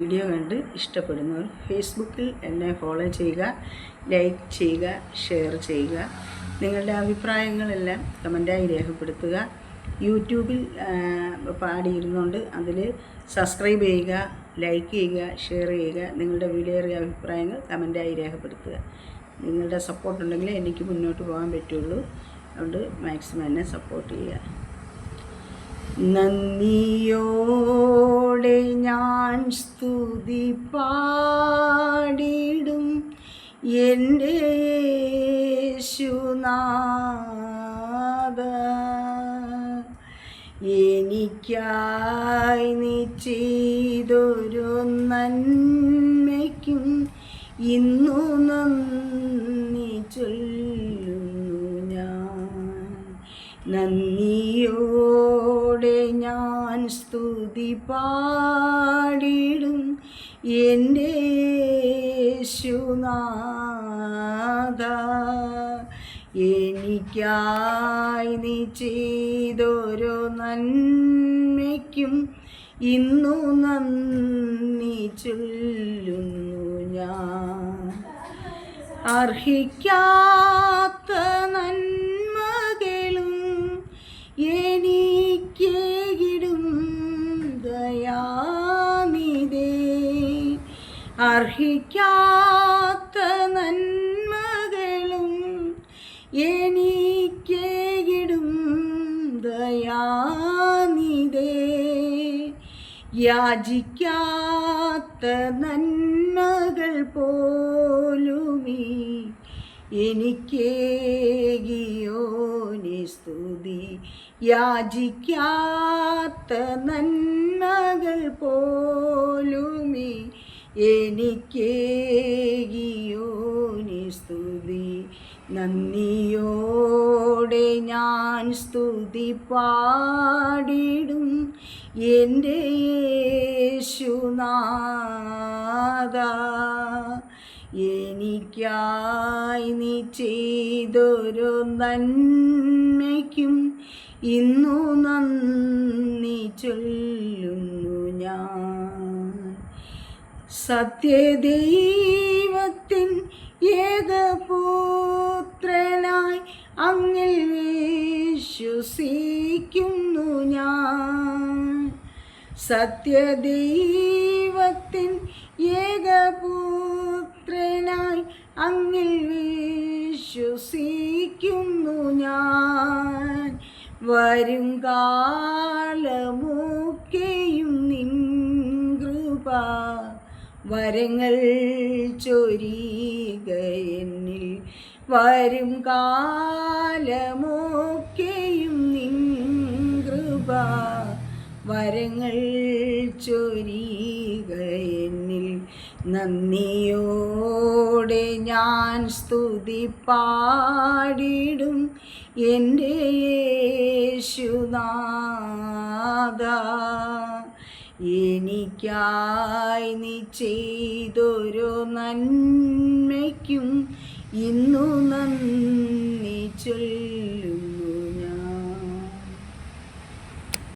Video കണ്ട് ഇഷ്ടപ്പെടുന്നവർ ഫേസ്ബുക്കിൽ എന്നെ ഫോളോ ചെയ്യുക, ലൈക്ക് ചെയ്യുക, ഷെയർ ചെയ്യുക. നിങ്ങളുടെ അഭിപ്രായങ്ങളെല്ലാം കമൻറ്റായി രേഖപ്പെടുത്തുക. യൂട്യൂബിൽ പാടിയിരുന്നുകൊണ്ട് അതിൽ സബ്സ്ക്രൈബ് ചെയ്യുക, ലൈക്ക് ചെയ്യുക, ഷെയർ ചെയ്യുക. നിങ്ങളുടെ വിലയേറിയ അഭിപ്രായങ്ങൾ കമൻറ്റായി രേഖപ്പെടുത്തുക. നിങ്ങളുടെ സപ്പോർട്ടുണ്ടെങ്കിൽ എനിക്ക് മുന്നോട്ട് പോകാൻ പറ്റുള്ളൂ. അതുകൊണ്ട് മാക്സിമം എന്നെ സപ്പോർട്ട് ചെയ്യുക. നന്ദിയോടെ ഞാൻ സ്തുതി പാടിടും എൻ്റെ യേശുനാഥ. എനിക്കായി നീ ചെയ്തൊരു നന്മയ്ക്കും ഇന്നു നന്ദി ചൊല്ലുന്നു ഞാൻ. നന്ദിയോടെ ഞാൻ സ്തുതി പാടിടും എൻ്റെ യേശുനാഥ. എനിക്കായി നീ ചെയ്തൊരു നന്മയ്ക്കും ഇന്നു നന്ദി ചൊല്ലുന്നു ഞാൻ. അർഹിക്കാത്ത നന്മകളും എനിക്കേകിടും ദയാനിധേ. അർഹിക്കാത്ത നന്മകളും എനിക്കേകിടും ദയാനിധേ. യാചിക്കാത്ത നന്മകൾ പോലുമീ എനിക്കേകിയോനി സ്തുതി. യാചിക്കാത്ത നന്മകൾ പോലുമീ എനിക്കേകിയോനി സ്തുതി. നന്ദിയോടെ ഞാൻ സ്തുതി പാടിടും എൻ്റെ യേശുനാഥ. എനിക്കായി നീ ചെയ്തൊരു നന്മയ്ക്കും ഇന്നു നന്ദി ചൊല്ലുന്നു ഞാൻ. സത്യദൈവത്തിൻ ഏകപുത്രനായി അങ്ങിൽ വിശ്വസിക്കുന്നു ഞാൻ. സത്യദൈവത്തിൻ ഏകപുത്രനായി അങ്ങിൽ വിശ്വസിക്കുന്നു ഞാൻ. വരും കാലമൊക്കെയും നിൻ കൃപ വരങ്ങൾ ചൊരിയുക എന്നിൽ. വരും കാലമൊക്കെയും നിൻ കൃപ വരങ്ങൾ ചൊരിയുക എന്നിൽ. നന്ദിയോടെ ഞാൻ സ്തുതി പാടിടും എൻ്റെ യേശുനാഥ. എനിക്കായി നീ ചെയ്തൊരു നന്മയ്ക്കും ഇന്നു നന്ദി ചൊല്ലുന്നു